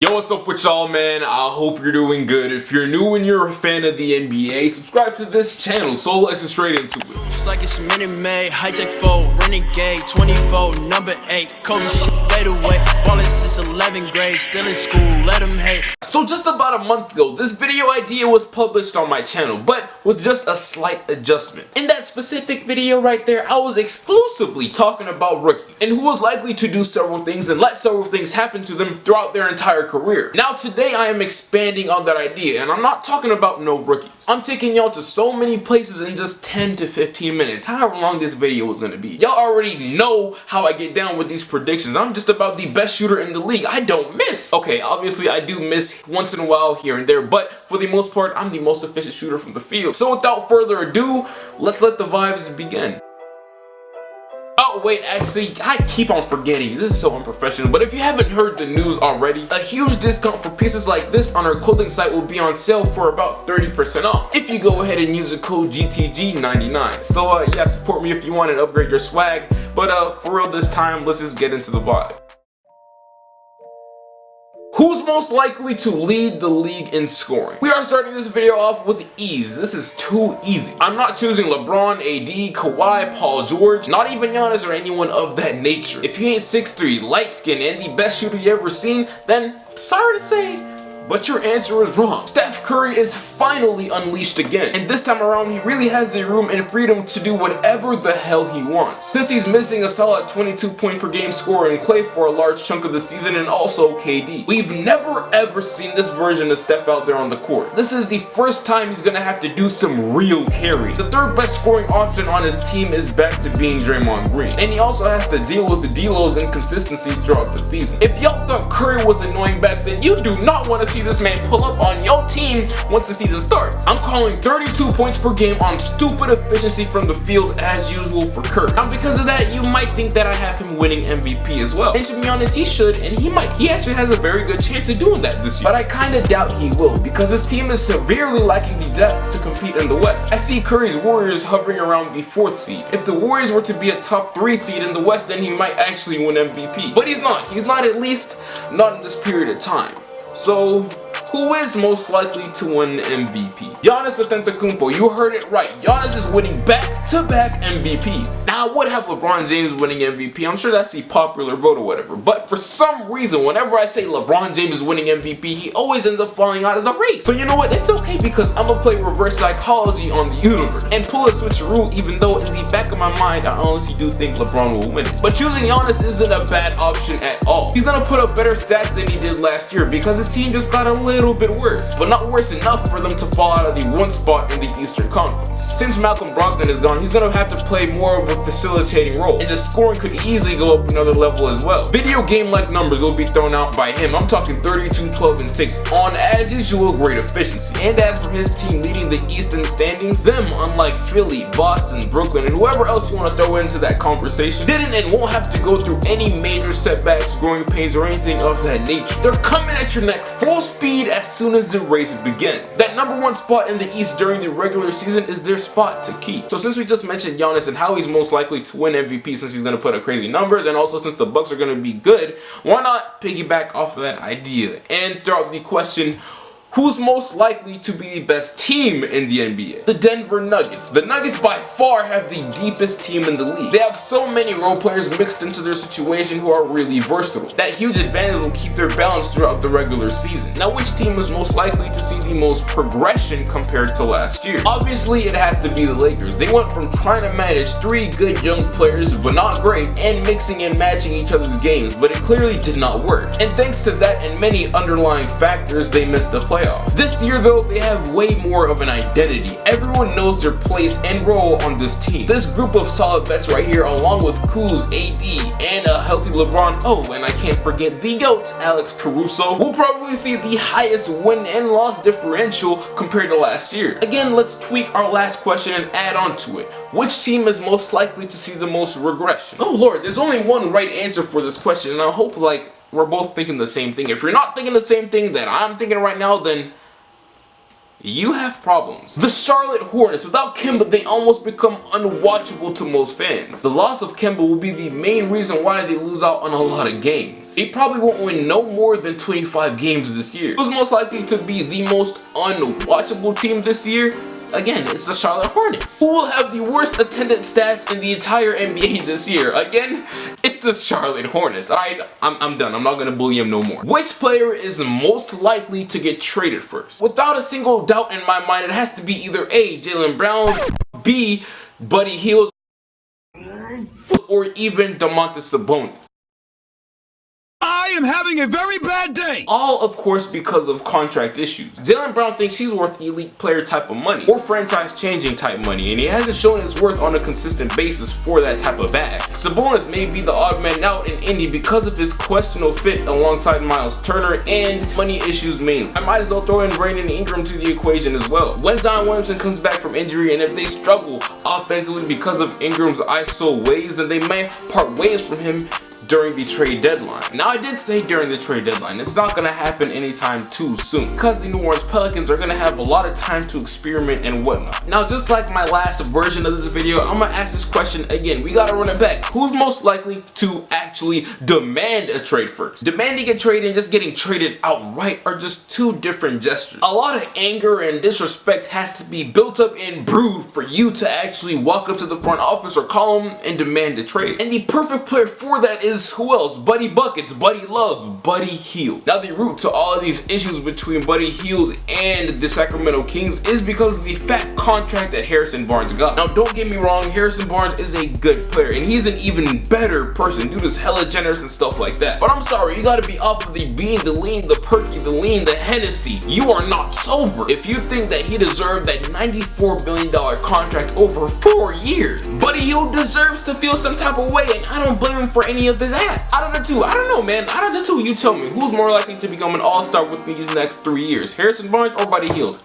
Yo, what's up with y'all, man? I hope you're doing good. If you're new and you're a fan of the NBA, subscribe to this channel. So let's get straight into it. It's like it's Minute Maid, hijack 4, renegade, 24, number 8, Kobe shit fade away, ballin' since 11th grade, still in school, let them hate. So just about a month ago, this video idea was published on my channel, but with just a slight adjustment. In that specific video right there, I was exclusively talking about rookies and who was likely to do several things and let several things happen to them throughout their entire career. Now today I am expanding on that idea, and I'm not talking about no rookies. I'm taking y'all to so many places in just 10 to 15 minutes, however long this video is going to be. Y'all already know how I get down with these predictions. I'm just about the best shooter in the league. I don't miss. Okay, obviously I do miss once in a while here and there, but for the most part, I'm the most efficient shooter from the field. So without further ado, let's let the vibes begin. Oh wait, actually, I keep on forgetting. This is so unprofessional, but if you haven't heard the news already, a huge discount for pieces like this on our clothing site will be on sale for about 30% off if you go ahead and use the code GTG99. So yeah, support me if you want and upgrade your swag, but for real this time, let's just get into the vibe. Who's most likely to lead the league in scoring? We are starting this video off with ease. This is too easy. I'm not choosing LeBron, AD, Kawhi, Paul George, not even Giannis or anyone of that nature. If you ain't 6'3", light skin, and the best shooter you ever seen, then sorry to say, but your answer is wrong. Steph Curry is finally unleashed again, and this time around he really has the room and freedom to do whatever the hell he wants. Since he's missing a solid 22 point per game scorer in Clay for a large chunk of the season, and also KD. We've never ever seen this version of Steph out there on the court. This is the first time he's gonna have to do some real carry. The third best scoring option on his team is back to being Draymond Green, and he also has to deal with D'Lo's inconsistencies throughout the season. If y'all thought Curry was annoying back then, you do not want to see this man pull up on your team once the season starts. I'm calling 32 points per game on stupid efficiency from the field as usual for Curry. Now because of that, you might think that I have him winning MVP as well. And to be honest, he should, and he actually has a very good chance of doing that this year. But I kinda doubt he will, because his team is severely lacking the depth to compete in the West. I see Curry's Warriors hovering around the 4th seed. If the Warriors were to be a top 3 seed in the West, then he might actually win MVP. But he's not. He's not, at least not in this period of time. So who is most likely to win MVP? Giannis Antetokounmpo, you heard it right. Giannis is winning back-to-back MVPs. Now I would have LeBron James winning MVP. I'm sure that's the popular vote or whatever. But for some reason, whenever I say LeBron James is winning MVP, he always ends up falling out of the race. So you know what? It's okay, because I'm gonna play reverse psychology on the universe and pull a switcheroo, even though in the back of my mind, I honestly do think LeBron will win it. But choosing Giannis isn't a bad option at all. He's gonna put up better stats than he did last year, because his team just got a little bit worse, but not worse enough for them to fall out of the 1 spot in the Eastern Conference. Since Malcolm Brogdon is gone, he's gonna have to play more of a facilitating role, and the scoring could easily go up another level as well. Video game-like numbers will be thrown out by him. I'm talking 32, 12, and 6 on, as usual, great efficiency. And as for his team leading the Eastern standings, them, unlike Philly, Boston, Brooklyn, and whoever else you want to throw into that conversation, didn't and won't have to go through any major setbacks, growing pains, or anything of that nature. They're coming at your neck full speed as soon as the race begins. That number 1 spot in the East during the regular season is their spot to keep. So since we just mentioned Giannis and how he's most likely to win MVP, since he's going to put up crazy numbers, and also since the Bucks are going to be good, why not piggyback off of that idea and throw out the question, who's most likely to be the best team in the NBA? The Denver Nuggets. The Nuggets by far have the deepest team in the league. They have so many role players mixed into their situation who are really versatile. That huge advantage will keep their balance throughout the regular season. Now, which team is most likely to see the most progression compared to last year? Obviously, it has to be the Lakers. They went from trying to manage 3 good young players, but not great, and mixing and matching each other's games, but it clearly did not work. And thanks to that and many underlying factors, they missed the playoffs. This year though, they have way more of an identity. Everyone knows their place and role on this team. This group of solid vets right here, along with Kuz, AD, and a healthy LeBron, oh, and I can't forget the GOAT, Alex Caruso, will probably see the highest win and loss differential compared to last year. Again, let's tweak our last question and add on to it. Which team is most likely to see the most regression? Oh lord, there's only one right answer for this question, and I hope we're both thinking the same thing. If you're not thinking the same thing that I'm thinking right now, then you have problems. The Charlotte Hornets, without Kemba, they almost become unwatchable to most fans. The loss of Kemba will be the main reason why they lose out on a lot of games. They probably won't win no more than 25 games this year. Who's most likely to be the most unwatchable team this year? Again, it's the Charlotte Hornets. Who will have the worst attendance stats in the entire NBA this year? Again, it's the Charlotte Hornets. Alright, I'm done. I'm not gonna bully him no more. Which player is most likely to get traded first? Without a single doubt in my mind, it has to be either A, Jaylen Brown, B, Buddy Hield, or even Domantas Sabonis. I am having a very bad day! All, of course, because of contract issues. Jaylen Brown thinks he's worth elite player type of money, or franchise-changing type money, and he hasn't shown his worth on a consistent basis for that type of bag. Sabonis may be the odd man out in Indy because of his questionable fit alongside Miles Turner and money issues mainly. I might as well throw in Brandon Ingram to the equation as well. When Zion Williamson comes back from injury, and if they struggle offensively because of Ingram's ISO ways, then they may part ways from him during the trade deadline. Now, I did say during the trade deadline. It's not gonna happen anytime too soon because the New Orleans Pelicans are gonna have a lot of time to experiment and whatnot. Now, just like my last version of this video, I'm gonna ask this question again. We gotta run it back. Who's most likely to actually demand a trade first? Demanding a trade and just getting traded outright are just two different gestures. A lot of anger and disrespect has to be built up and brewed for you to actually walk up to the front office or call them and demand a trade. And the perfect player for that is who else? Buddy Buckets, Buddy Love, Buddy Hield. Now, the root to all of these issues between Buddy Hield and the Sacramento Kings is because of the fat contract that Harrison Barnes got. Now, don't get me wrong, Harrison Barnes is a good player and he's an even better person. Dude is hella generous and stuff like that. But I'm sorry, you gotta be off of the bean, the lean, the perky, the lean, the Hennessy. You are not sober if you think that he deserved that $94 million contract over 4 years. Buddy Hield deserves to feel some type of way, and I don't blame him for any of this acts. Out of the two, I don't know, man. Out of the two, you tell me, who's more likely to become an all-star with me these next 3 years? Harrison Barnes or Buddy Hield?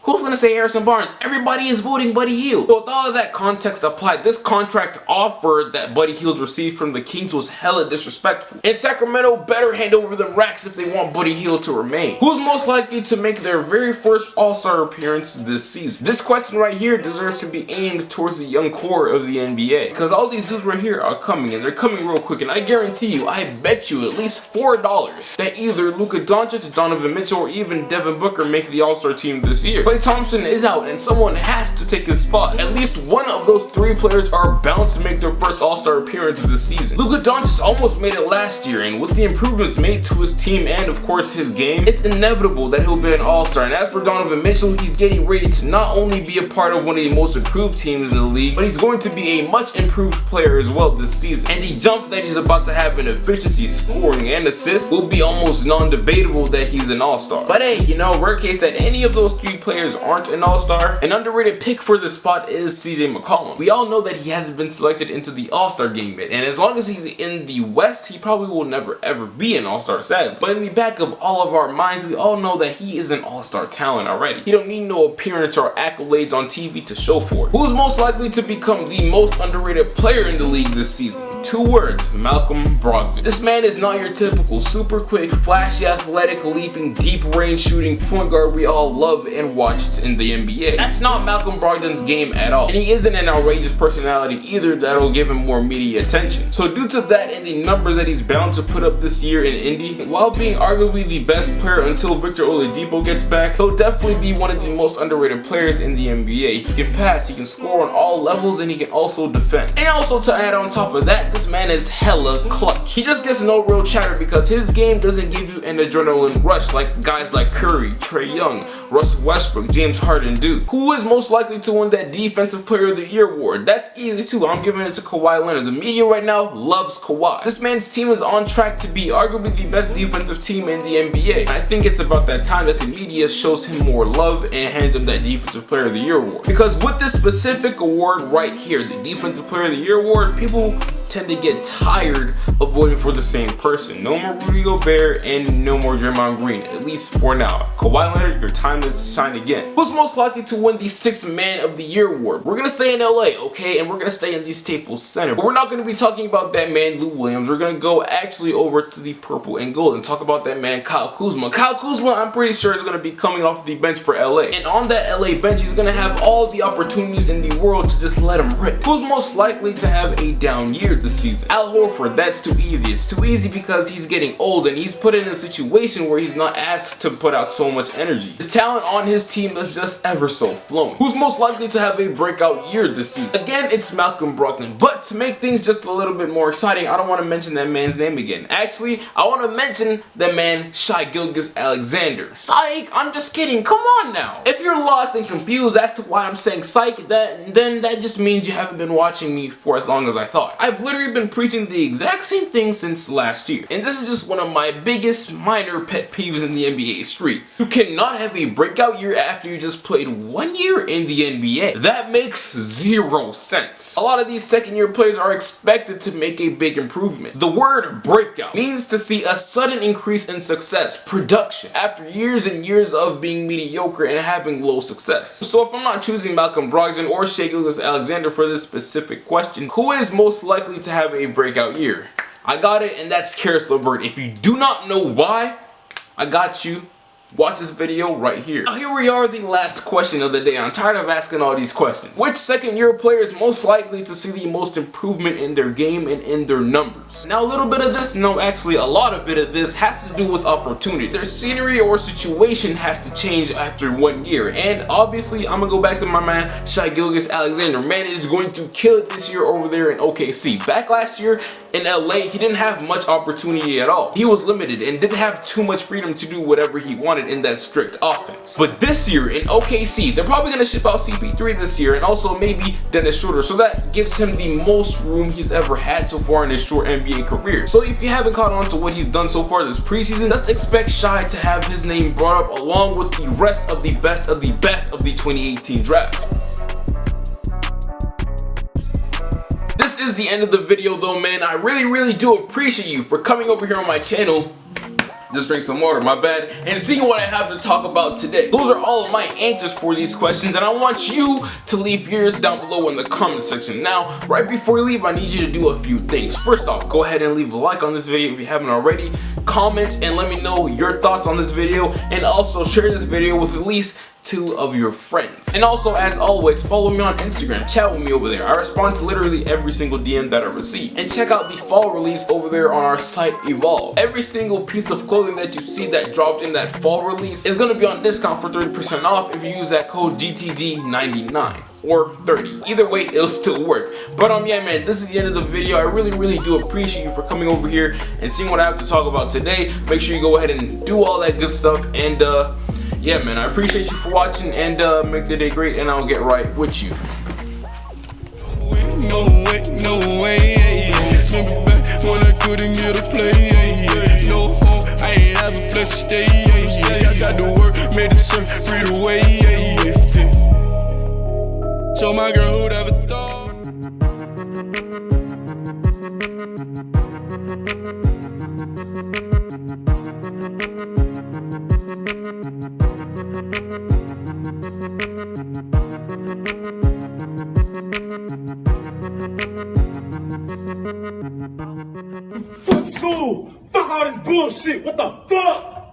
Who's gonna say Harrison Barnes? Everybody is voting Buddy Hield. So with all of that context applied, this contract offer that Buddy Hield received from the Kings was hella disrespectful. And Sacramento better hand over the racks if they want Buddy Hield to remain. Who's most likely to make their very first All-Star appearance this season? This question right here deserves to be aimed towards the young core of the NBA. Because all these dudes right here are coming, and they're coming real quick. And I guarantee you, I bet you at least $4 that either Luka Doncic, Donovan Mitchell, or even Devin Booker make the All-Star team this year. Klay Thompson is out and someone has to take his spot. At least one of those 3 players are bound to make their first All-Star appearance this season. Luka Doncic almost made it last year, and with the improvements made to his team and of course his game, it's inevitable that he'll be an All-Star. And as for Donovan Mitchell, he's getting ready to not only be a part of one of the most improved teams in the league, but he's going to be a much improved player as well this season. And the jump that he's about to have in efficiency, scoring, and assists will be almost non-debatable that he's an All-Star. But hey, you know, rare case that any of those 3 players aren't an All-Star, an underrated pick for the spot is CJ McCollum. We all know that he hasn't been selected into the All-Star game yet, and as long as he's in the West, he probably will never ever be an All-Star, sadly. But in the back of all of our minds, we all know that he is an All-Star talent already. He don't need no appearance or accolades on TV to show for it. Who's most likely to become the most underrated player in the league this season? 2 words: Malcolm Brogdon. This man is not your typical super quick, flashy, athletic, leaping, deep range shooting point guard we all love and watched in the NBA. That's not Malcolm Brogdon's game at all. And he isn't an outrageous personality either that'll give him more media attention. So due to that and the numbers that he's bound to put up this year in Indy, while being arguably the best player until Victor Oladipo gets back, he'll definitely be one of the most underrated players in the NBA. He can pass, he can score on all levels, and he can also defend. And also to add on top of that, this man is hella clutch. He just gets no real chatter because his game doesn't give you an adrenaline rush like guys like Curry, Trae Young, Russell Westbrook, James Harden do. Who is most likely to win that Defensive Player of the Year award? That's easy too. I'm giving it to Kawhi Leonard. The media right now loves Kawhi. This man's team is on track to be arguably the best defensive team in the NBA. I think it's about that time that the media shows him more love and hands him that Defensive Player of the Year award. Because with this specific award right here, the Defensive Player of the Year award, people tend to get tired of voting for the same person. No more Rudy Gobert and no more Draymond Green, at least for now. Kawhi Leonard, your time is to shine again. Who's most likely to win the 6th Man of the Year award? We're gonna stay in LA, okay? And we're gonna stay in the Staples Center. But we're not gonna be talking about that man Lou Williams. We're gonna go actually over to the purple and gold and talk about that man Kyle Kuzma. Kyle Kuzma, I'm pretty sure, is gonna be coming off the bench for LA. And on that LA bench, he's gonna have all the opportunities in the world to just let him rip. Who's most likely to have a down year this season? Al Horford. That's too easy. It's too easy because he's getting old and he's put in a situation where he's not asked to put out so much energy. The talent on his team is just ever so flowing. Who's most likely to have a breakout year this season? Again, it's Malcolm Brogdon. But to make things just a little bit more exciting, I don't want to mention that man's name again. Actually, I want to mention the man Shai Gilgeous-Alexander. Psych! I'm just kidding. Come on now. If you're lost and confused as to why I'm saying psych, then that just means you haven't been watching me for as long as I thought. I've literally been preaching the exact same thing since last year. And this is just one of my biggest minor pet peeves in the NBA streets. You cannot have a breakout year after you just played 1 year in the NBA. That makes zero sense. A lot of these second-year players are expected to make a big improvement. The word breakout means to see a sudden increase in success, production, after years and years of being mediocre and having low success. So if I'm not choosing Malcolm Brogdon or Shai Gilgeous-Alexander for this specific question, who is most likely to have a breakout year? I got it, and that's Karis LeVert. If you do not know why, I got you. Watch this video right here. Now here we are, the last question of the day. I'm tired of asking all these questions. Which second-year player is most likely to see the most improvement in their game and in their numbers? Now a little bit of this, no, actually a lot of bit of this has to do with opportunity. Their scenery or situation has to change after 1 year. And obviously, I'm gonna go back to my man Shai Gilgeous-Alexander. Man is going to kill it this year over there in OKC. Back last year in LA, he didn't have much opportunity at all. He was limited and didn't have too much freedom to do whatever he wanted in that strict offense. But this year in OKC, they're probably going to ship out CP3 this year and also maybe Dennis Schroeder, so that gives him the most room he's ever had so far in his short NBA career. So if you haven't caught on to what he's done so far this preseason, just expect Shai to have his name brought up along with the rest of the best of the best of the 2018 draft. This is the end of the video though, man. I really do appreciate you for coming over here on my channel. Just drink some water, my bad, and seeing what I have to talk about today. Those are all of my answers for these questions, and I want you to leave yours down below in the comment section. Now, right before you leave, I need you to do a few things. First off, go ahead and leave a like on this video if you haven't already. Comment and let me know your thoughts on this video, and also share this video with at least 2 of your friends. And also, as always, follow me on Instagram, chat with me over there. I respond to literally every single DM that I receive. And check out the fall release over there on our site Evolve. Every single piece of clothing that you see that dropped in that fall release is going to be on discount for 30% off if you use that code GTG99 or 30. Either way, it'll still work. But yeah, man, this is the end of the video. I really do appreciate you for coming over here and seeing what I have to talk about today. Make sure you go ahead and do all that good stuff, and yeah, man, I appreciate you for watching, and make the day great, and I'll get right with you. No way, remember back when I couldn't get a play, no home, I ain't have a place to stay, I got to work, made the surf, free the way, told my girl who'd ever thought. Fuck school! Fuck all this bullshit! What the fuck?